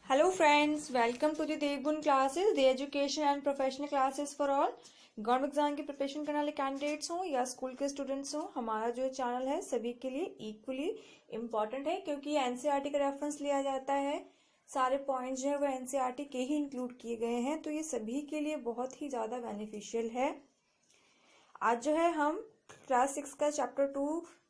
Hello friends, welcome to the Devgun classes, the education and professional classes for all. Government exam की preparation करने वाले candidates हों या school के students हों, हमारा जो चैनल है सभी के लिए इक्वली इम्पॉर्टेंट है क्योंकि एनसीईआरटी का रेफरेंस लिया जाता है। सारे पॉइंट्स जो है वो एनसीईआरटी के ही इंक्लूड किए गए हैं, तो ये सभी के लिए बहुत ही ज़्यादा बेनिफिशियल है। आज जो है हम क्लास 6 का चैप्टर 2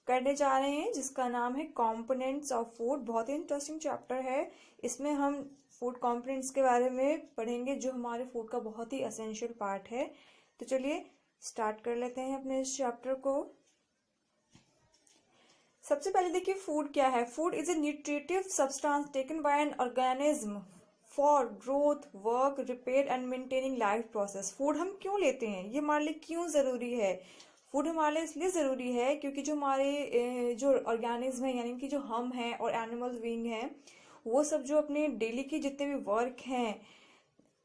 करने जा रहे हैं जिसका नाम है कंपोनेंट्स ऑफ फूड। बहुत ही इंटरेस्टिंग चैप्टर है। इसमें हम फूड कंपोनेंट्स के बारे में पढ़ेंगे जो हमारे फूड का बहुत ही एसेंशियल पार्ट है। तो चलिए स्टार्ट कर लेते हैं अपने इस चैप्टर को। सबसे पहले देखिए फूड क्या है। Food is a nutritive substance taken by an organism for growth, work, repair and maintaining life process. Food हम क्यों लेते हैं, ये हमारे लिए क्यों जरूरी है? फूड हमारे लिए इसलिए जरूरी है क्योंकि जो हमारे जो ऑर्गेनिज्म है यानी कि जो हम हैं और एनिमल बीइंग हैं, वो सब जो अपने डेली की जितने भी वर्क हैं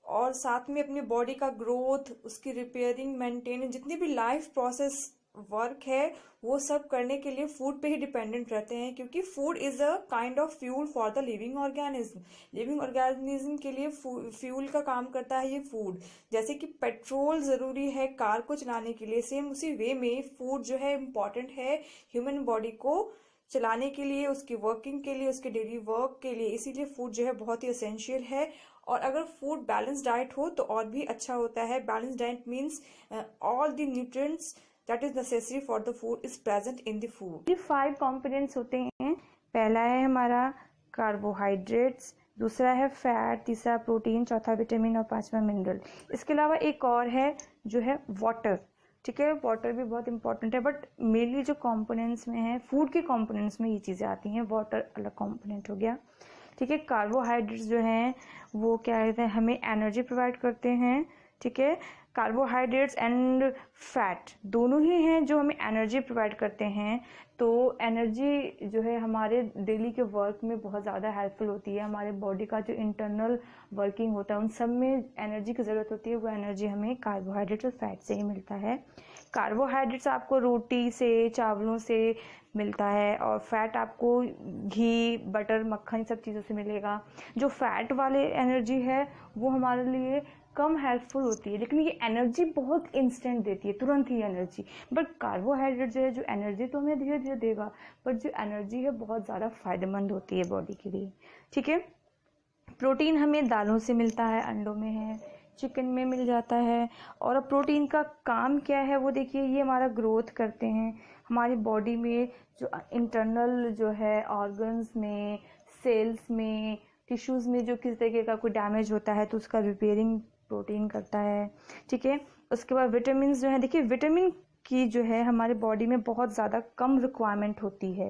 और साथ में अपनी बॉडी का ग्रोथ, उसकी रिपेयरिंग, मेंटेनेंस, जितनी भी लाइफ प्रोसेस वर्क है वो सब करने के लिए फूड पे ही डिपेंडेंट रहते हैं क्योंकि food is a kind of fuel for the living organism. Living organism के लिए फ्यूल का काम करता है ये फूड। जैसे कि पेट्रोल जरूरी है कार को चलाने के लिए, सेम उसी वे में फूड जो है इम्पॉर्टेंट है ह्यूमन बॉडी को चलाने के लिए, उसकी वर्किंग के लिए, उसके डेली वर्क के लिए। इसीलिए फूड जो है बहुत ही एसेंशियल है। और अगर फूड बैलेंस डाइट हो तो और भी अच्छा होता है। Balance diet means all the nutrients that is necessary for the food is present in the food। ये 5 कंपोनेंट्स होते हैं। पहला है हमारा कार्बोहाइड्रेट्स, दूसरा है फैट, तीसरा प्रोटीन, चौथा विटामिन और पांचवा मिनरल। इसके अलावा एक और है जो है वाटर। ठीक है, वाटर भी बहुत इंपॉर्टेंट है, बट मेनली जो कंपोनेंट्स में है, फूड के कंपोनेंट्स में ये चीजें आती हैं। वाटर अलग कंपोनेंट हो गया। ठीक है, कार्बोहाइड्रेट्स जो हैं वो क्या कहते हैं, हमें एनर्जी प्रोवाइड करते हैं। ठीक है, कार्बोहाइड्रेट्स एंड फैट दोनों ही हैं जो हमें एनर्जी प्रोवाइड करते हैं। तो एनर्जी जो है हमारे डेली के वर्क में बहुत ज़्यादा हेल्पफुल होती है। हमारे बॉडी का जो इंटरनल वर्किंग होता है उन सब में एनर्जी की ज़रूरत होती है, वो एनर्जी हमें कार्बोहाइड्रेट और फैट से ही मिलता है। कार्बोहाइड्रेट्स आपको रोटी से, चावलों से मिलता है और फैट आपको घी, बटर, मक्खन सब चीज़ों से मिलेगा। जो फैट वाले एनर्जी है वो हमारे लिए कम हेल्पफुल होती है, लेकिन ये एनर्जी बहुत इंस्टेंट देती है, तुरंत ही एनर्जी। बट कार्बोहाइड्रेट जो है, जो एनर्जी तो हमें धीरे धीरे देगा, बट जो एनर्जी है बहुत ज़्यादा फायदेमंद होती है बॉडी के लिए। ठीक है, प्रोटीन हमें दालों से मिलता है, अंडों में है, चिकन में मिल जाता है। और अब प्रोटीन का काम क्या है वो देखिए, ये हमारा ग्रोथ करते हैं हमारी बॉडी में, जो इंटरनल जो है ऑर्गन्स में, सेल्स में, टिश्यूज में जो किसी तरीके का कोई डैमेज होता है तो उसका रिपेयरिंग प्रोटीन करता है। ठीक है, उसके बाद विटामिन जो है, देखिए विटामिन की जो है हमारे बॉडी में बहुत ज़्यादा कम रिक्वायरमेंट होती है।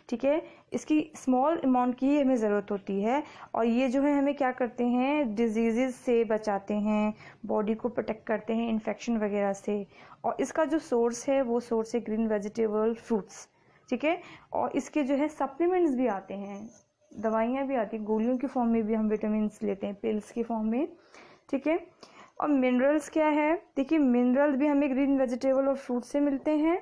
ठीक है, इसकी स्मॉल अमाउंट की ही हमें ज़रूरत होती है और ये जो है हमें क्या करते हैं, डिजीजेस से बचाते हैं, बॉडी को प्रोटेक्ट करते हैं इन्फेक्शन वगैरह से। और इसका जो सोर्स है वो सोर्स है ग्रीन वेजिटेबल, फ्रूट्स। ठीक है, और इसके जो है सप्लीमेंट्स भी आते हैं, दवाइयाँ भी आती हैं, गोलियों की फॉर्म में भी हम विटामिन लेते हैं, पिल्स की फॉर्म में। ठीक है, और मिनरल्स क्या है, देखिए मिनरल्स भी हमें ग्रीन वेजिटेबल और फ्रूट से मिलते हैं।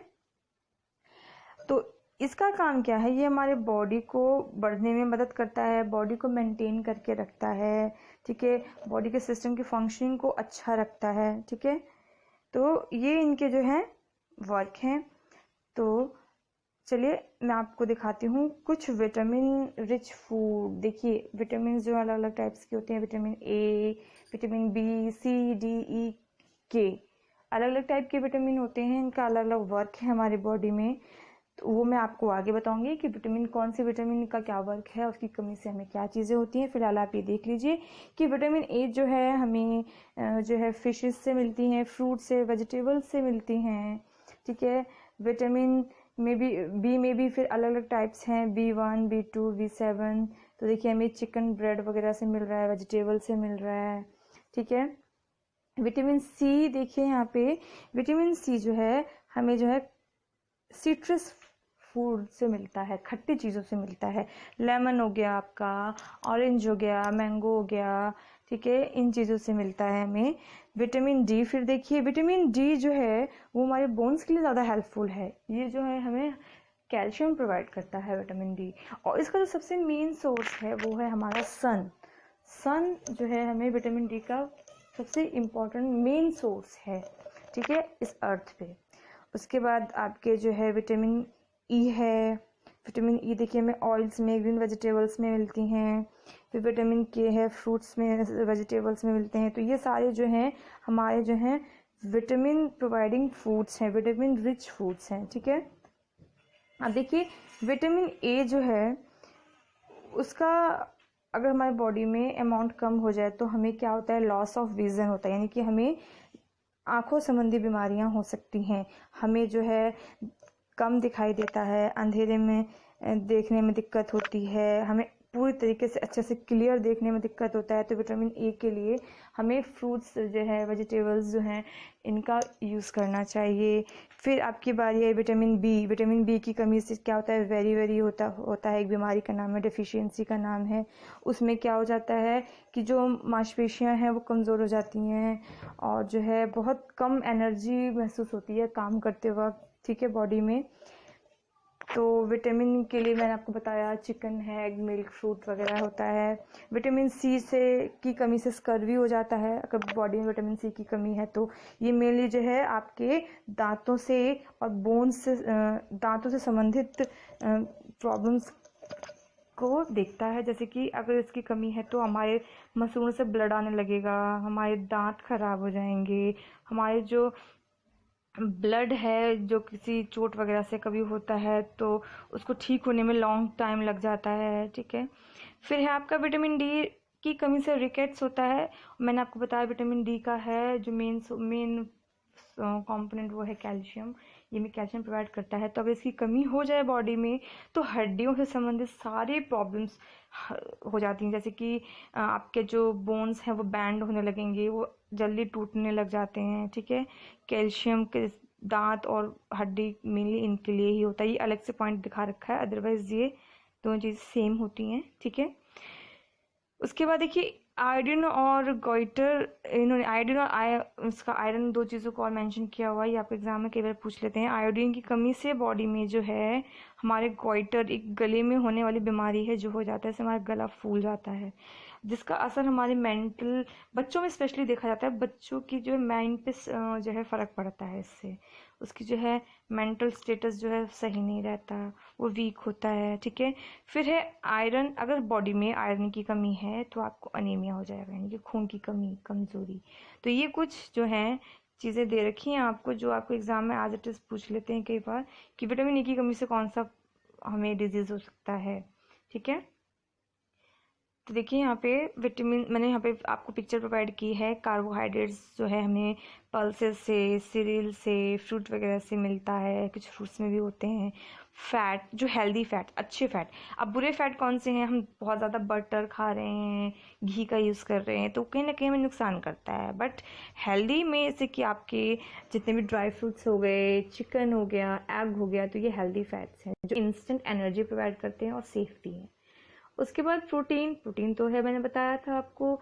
तो इसका काम क्या है, ये हमारे बॉडी को बढ़ने में मदद करता है, बॉडी को मेंटेन करके रखता है। ठीक है, बॉडी के सिस्टम की फंक्शनिंग को अच्छा रखता है। ठीक है, तो ये इनके जो है वर्क हैं। तो चलिए मैं आपको दिखाती हूँ कुछ विटामिन रिच फूड। देखिए विटामिन जो अलग अलग टाइप्स के होते हैं, vitamin A, vitamin B, C, D, E, K, अलग अलग टाइप के विटामिन होते हैं, इनका अलग अलग वर्क है हमारी बॉडी में। तो वो मैं आपको आगे बताऊंगी कि विटामिन, कौन से विटामिन का क्या वर्क है, उसकी कमी से हमें क्या चीज़ें होती हैं। फिलहाल आप ये देख लीजिए कि विटामिन ए जो है हमें जो है फिशेस से मिलती हैं, फ्रूट से, वेजिटेबल से मिलती हैं। ठीक है, विटामिन बी में भी फिर अलग अलग टाइप्स हैं, B1, B2, B7। तो देखिए हमें चिकन, ब्रेड वगैरह से मिल रहा है, वेजिटेबल से मिल रहा है। ठीक है, विटामिन सी देखिए यहाँ पे, विटामिन सी जो है हमें जो है सिट्रस फूड से मिलता है, खट्टी चीज़ों से मिलता है। लेमन हो गया आपका, ऑरेंज हो गया, मैंगो हो गया। ठीक है, इन चीज़ों से मिलता है हमें। विटामिन डी, फिर देखिए विटामिन डी जो है वो हमारे बोन्स के लिए ज़्यादा हेल्पफुल है। ये जो है हमें कैल्शियम प्रोवाइड करता है विटामिन डी। और इसका जो सबसे मेन सोर्स है वो है हमारा सन। सन जो है हमें विटामिन डी का सबसे इम्पोर्टेंट मेन सोर्स है, ठीक है, इस अर्थ पे। उसके बाद आपके जो है विटामिन ई है। विटामिन ई देखिए हमें ऑयल्स में, ग्रीन वेजिटेबल्स में मिलती हैं। फिर विटामिन के है फ्रूट्स में, वेजिटेबल्स में मिलते हैं। तो ये सारे जो हैं हमारे जो हैं विटामिन प्रोवाइडिंग फूड्स हैं, विटामिन रिच फूड्स हैं, ठीक है। अब देखिए विटामिन ए जो है उसका अगर हमारी बॉडी में अमाउंट कम हो जाए तो हमें क्या होता है, लॉस ऑफ विजन होता है, यानी कि हमें आंखों संबंधी बीमारियां हो सकती हैं। हमें जो है कम दिखाई देता है, अंधेरे में देखने में दिक्कत होती है, हमें पूरी तरीके से अच्छे से क्लियर देखने में दिक्कत होता है। तो विटामिन ए के लिए हमें फ्रूट्स जो है, वेजिटेबल्स जो हैं, इनका यूज़ करना चाहिए। फिर आपकी बारी है विटामिन बी। विटामिन बी की कमी से क्या होता है, वेरी होता है, एक बीमारी का नाम है, डेफिशिएंसी का नाम है। उसमें क्या हो जाता है कि जो मांसपेशियां हैं वो कमज़ोर हो जाती हैं और जो है बहुत कम एनर्जी महसूस होती है काम करते वक्त, ठीक है, बॉडी में। तो विटामिन के लिए मैंने आपको बताया चिकन है, एग, मिल्क, फ्रूट वगैरह होता है। विटामिन सी से की कमी से स्कर्वी हो जाता है। अगर बॉडी में विटामिन सी की कमी है तो ये मेनली जो है आपके दांतों से और बोन्स से, दांतों से संबंधित प्रॉब्लम्स को देखता है। जैसे कि अगर इसकी कमी है तो हमारे मसूड़ों से ब्लड आने लगेगा, हमारे दांत खराब हो जाएंगे, हमारे जो ब्लड है जो किसी चोट वगैरह से कभी होता है तो उसको ठीक होने में लॉन्ग टाइम लग जाता है, ठीक है। फिर है आपका विटामिन डी की कमी से रिकेट्स होता है। मैंने आपको बताया विटामिन डी का है जो मेन कंपोनेंट वो है कैल्शियम। ये में कैल्शियम प्रोवाइड करता है। तो अगर इसकी कमी हो जाए बॉडी में तो हड्डियों से संबंधित सारे प्रॉब्लम्स हो जाती हैं। जैसे कि आपके जो बोन्स हैं वो बैंड होने लगेंगे, वो जल्दी टूटने लग जाते हैं, ठीक है। कैल्शियम के दांत और हड्डी मेनली इनके लिए ही होता है। ये अलग से पॉइंट दिखा रखा है, अदरवाइज ये दोनों चीज़ सेम होती हैं, ठीक है। उसके बाद देखिए आयोडीन और गोइटर, इन्होंने आयोडीन और उसका आयरन, दो चीज़ों को और मेंशन किया हुआ है। ये आप एग्जाम में कई बार पूछ लेते हैं। आयोडीन की कमी से बॉडी में जो है हमारे गोइटर, एक गले में होने वाली बीमारी है जो हो जाता है, इससे हमारा गला फूल जाता है, जिसका असर हमारे मेंटल, बच्चों में स्पेशली देखा जाता है। बच्चों की जो माइंड पे जो है फ़र्क पड़ता है इससे। उसकी जो है मेंटल स्टेटस जो है सही नहीं रहता, वो वीक होता है, ठीक है। फिर है आयरन। अगर बॉडी में आयरन की कमी है तो आपको अनीमिया हो जाएगा, यानी कि खून की कमी, कमज़ोरी। तो ये कुछ जो है चीज़ें दे रखी हैं आपको, जो आपको एग्जाम में आज इट इज़ पूछ लेते हैं कई बार कि विटामिन ई की कमी से कौन सा हमें डिजीज़ हो सकता है, ठीक है। तो देखिए यहाँ पे विटामिन, मैंने यहाँ पे आपको पिक्चर प्रोवाइड की है। कार्बोहाइड्रेट्स जो है हमें पल्सेस से, सीरियल से, फ्रूट वगैरह से मिलता है, कुछ फ्रूट्स में भी होते हैं। फैट, जो हेल्दी फैट, अच्छे फैट। अब बुरे फैट कौन से हैं, हम बहुत ज़्यादा बटर खा रहे हैं, घी का यूज़ कर रहे हैं, तो कहीं ना कहीं हमें नुकसान करता है। बट हेल्दी में जैसे कि आपके जितने भी ड्राई फ्रूट्स हो गए, चिकन हो गया, एग हो गया, तो ये हेल्दी फैट्स हैं जो इंस्टेंट एनर्जी प्रोवाइड करते हैं और सेफ भी हैं। उसके बाद प्रोटीन तो है, मैंने बताया था आपको।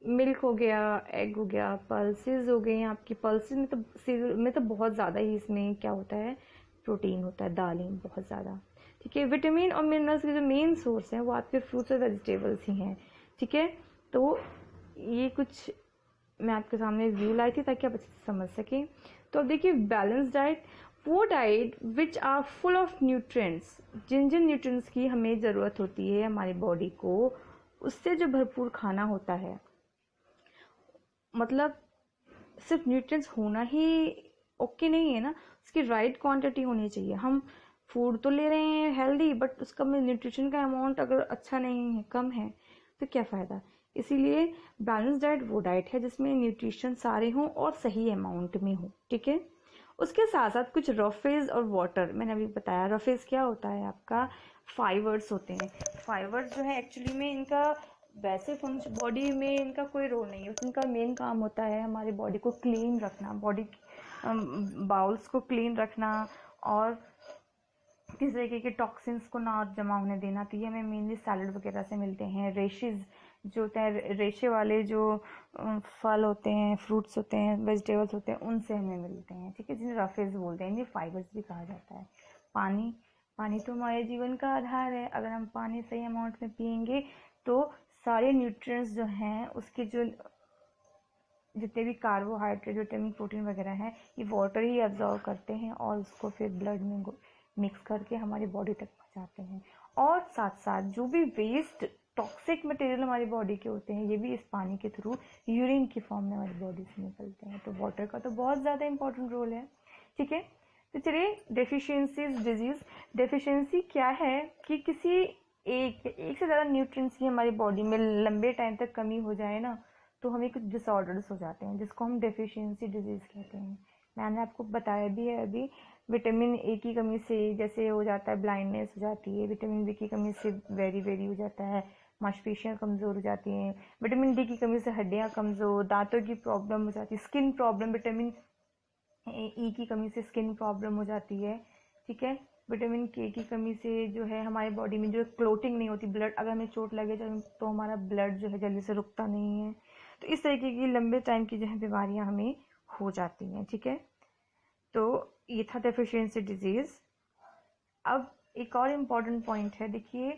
मिल्क हो गया, एग हो गया, पल्सेस हो गए आपकी। पल्सेस में तो सीरियल में तो बहुत ज़्यादा ही इसमें क्या होता है, प्रोटीन होता है, दालें बहुत ज़्यादा, ठीक है। विटामिन और मिनरल्स के जो मेन सोर्स हैं वो आपके फ्रूट्स और वेजिटेबल्स ही हैं, ठीक है। तो ये कुछ मैं आपके सामने व्यू लाई थी ताकि आप अच्छे से समझ सकें। तो अब देखिए बैलेंस डाइट, वो diet which are full of nutrients, जिन जिन न्यूट्रिएंट्स की हमें ज़रूरत होती है हमारी बॉडी को, उससे जो भरपूर खाना होता है। मतलब सिर्फ न्यूट्रिएंट्स होना ही ओके नहीं है ना, उसकी राइट क्वांटिटी होनी चाहिए। हम फूड तो ले रहे हैं हेल्दी, बट उसका में न्यूट्रिशन का अमाउंट अगर अच्छा नहीं है, कम है, तो क्या फ़ायदा। इसीलिए बैलेंस डाइट वो डाइट है जिसमें न्यूट्रिशन सारे हों और सही अमाउंट में हो, ठीक है। उसके साथ साथ कुछ रफेज और वाटर, मैंने अभी बताया। रफेज क्या होता है, आपका फाइबर्स होते हैं। फाइबर्स जो है एक्चुअली में इनका वैसे फंक्शन बॉडी में इनका कोई रोल नहीं है। इनका मेन काम होता है हमारी बॉडी को क्लीन रखना, बॉडी बाउल्स को क्लीन रखना और किसी तरीके के टॉक्सिन्स को ना जमा होने देना। तो ये हमें मेनली सैलड वगैरह से मिलते हैं। रेशेज जो होते हैं, रेशे वाले जो फल होते हैं, फ्रूट्स होते हैं, वेजिटेबल्स होते हैं, उनसे हमें मिलते हैं, ठीक है, जिन्हें रफेज बोलते हैं। इन्हें फाइबर्स भी कहा जाता है। पानी तो हमारे जीवन का आधार है। अगर हम पानी सही अमाउंट में पियेंगे तो सारे न्यूट्रिएंट्स जो हैं उसके जो जितने भी कार्बोहाइड्रेट विटामिन प्रोटीन वगैरह हैं ये वाटर ही एब्जॉर्व करते हैं और उसको फिर ब्लड में मिक्स करके हमारी बॉडी तक पहुंचाते हैं। और साथ साथ जो भी वेस्ट टॉक्सिक मटेरियल हमारी बॉडी के होते हैं ये भी इस पानी के थ्रू यूरिन की फॉर्म में हमारी बॉडी से निकलते हैं। तो वाटर का तो बहुत ज़्यादा इंपॉर्टेंट रोल है। ठीक है, तो चलिए डेफिशिएंसीज डिजीज। डेफिशिएंसी क्या है कि किसी एक से ज़्यादा न्यूट्रिएंट्स की हमारी बॉडी में लंबे टाइम तक कमी हो जाए ना तो हमें कुछ डिसऑर्डर्स हो जाते हैं जिसको हम डेफिशिएंसी डिजीज़ कहते हैं। मैंने आपको बताया भी है अभी, विटामिन ए की कमी से जैसे हो जाता है ब्लाइंडनेस हो जाती है, विटामिन बी की कमी से वेरी हो जाता है, मांसपेशियाँ कमज़ोर हो जाती हैं, विटामिन डी की कमी से हड्डियाँ कमज़ोर, दांतों की प्रॉब्लम हो जाती है, स्किन प्रॉब्लम, विटामिन ई की कमी से स्किन प्रॉब्लम हो जाती है। ठीक है, विटामिन के की कमी से जो है हमारी बॉडी में जो क्लोटिंग नहीं होती, ब्लड अगर हमें चोट लगे तो हमारा ब्लड जो है जल्दी से रुकता नहीं है। तो इस तरीके की लंबे टाइम की जो है बीमारियां हमें हो जाती हैं। ठीक है, तो ये था डेफिशिएंसी डिजीज़। अब एक और इम्पॉर्टेंट पॉइंट है, देखिए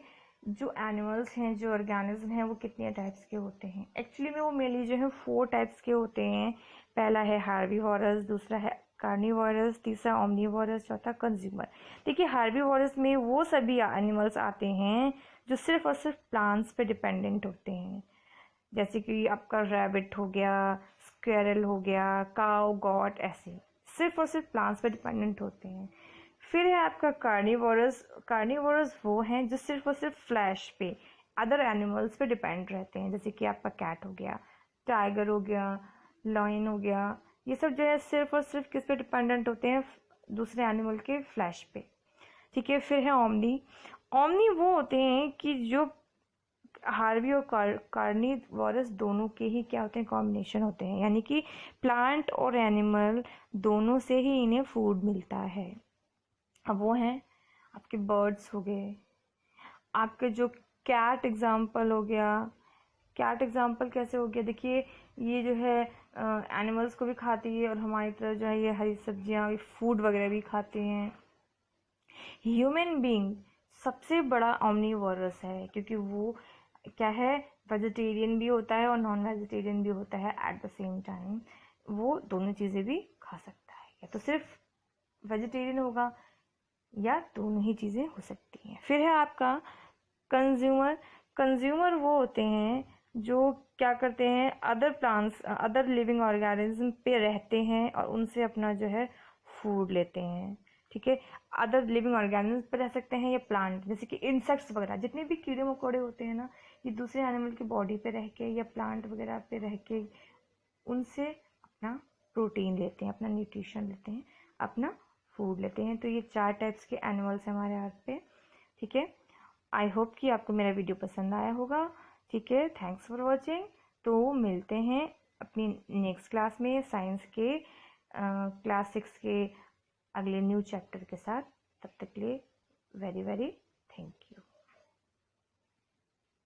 जो एनिमल्स हैं, जो ऑर्गेनिज्म हैं वो कितने टाइप्स के होते हैं। एक्चुअली में वो मेनली जो है 4 टाइप्स के होते हैं। पहला है हार्बीवोरस, दूसरा है कार्निवोरस, तीसरा ओमनीवोरस, चौथा कंज्यूमर। देखिए हार्बीवोरस में वो सभी एनिमल्स आते हैं जो सिर्फ और सिर्फ प्लांट्स पे डिपेंडेंट होते हैं, जैसे कि आपका रैबिट हो गया, स्क्वेरल हो गया, काउ, गॉट, ऐसे सिर्फ और सिर्फ प्लांट्स पे डिपेंडेंट होते हैं। फिर है आपका कार्निवोरस। कार्निवोरस वो हैं जो सिर्फ और सिर्फ फ्लैश पे अदर एनिमल्स पे डिपेंड रहते हैं, जैसे कि आपका कैट हो गया, टाइगर हो गया, लॉयन हो गया, ये सब जो है सिर्फ और सिर्फ किस पे डिपेंडेंट होते हैं, दूसरे एनिमल के फ्लैश पे। ठीक है, फिर है ओमनी। ओमनी वो होते हैं कि जो हार्बी और कार्निवोरस दोनों के ही क्या होते हैं, कॉम्बिनेशन होते हैं, यानी कि प्लांट और एनिमल दोनों से ही इन्हें फूड मिलता है। अब वो हैं आपके बर्ड्स हो गए, आपके जो कैट एग्जाम्पल हो गया। कैट एग्जाम्पल कैसे हो गया, देखिए ये जो है एनिमल्स को भी खाती है और हमारी तरह जो है ये हरी सब्जियां फूड वगैरह भी खाते हैं। ह्यूमन बीइंग सबसे बड़ा ओमनीवोरस है क्योंकि वो क्या है, वेजिटेरियन भी होता है और नॉन वेजिटेरियन भी होता है एट द सेम टाइम। वो दोनों चीज़ें भी खा सकता है, या तो सिर्फ वेजिटेरियन होगा या दोनों ही चीज़ें हो सकती हैं। फिर है आपका कंज्यूमर। कंज्यूमर वो होते हैं जो क्या करते हैं, other plants, other living organism पे रहते हैं और उनसे अपना जो है फूड लेते हैं। ठीक है, अदर लिविंग ऑर्गेनिज्म पे रह सकते हैं या प्लांट, जैसे कि इंसेक्ट्स वगैरह, जितने भी कीड़े मकोड़े होते हैं ना, ये दूसरे एनिमल की बॉडी पे रह के या प्लांट वगैरह पे रह के उनसे अपना प्रोटीन लेते हैं, अपना न्यूट्रिशन लेते हैं, अपना फूड लेते हैं। तो ये 4 टाइप्स के एनिमल्स हैं हमारे अर्थ पे। ठीक है, आई होप कि आपको मेरा वीडियो पसंद आया होगा। ठीक है, थैंक्स फॉर वॉचिंग। तो मिलते हैं अपनी नेक्स्ट क्लास में साइंस के क्लास 6 के अगले न्यू चैप्टर के साथ। तब तक के लिए वेरी थैंक यू।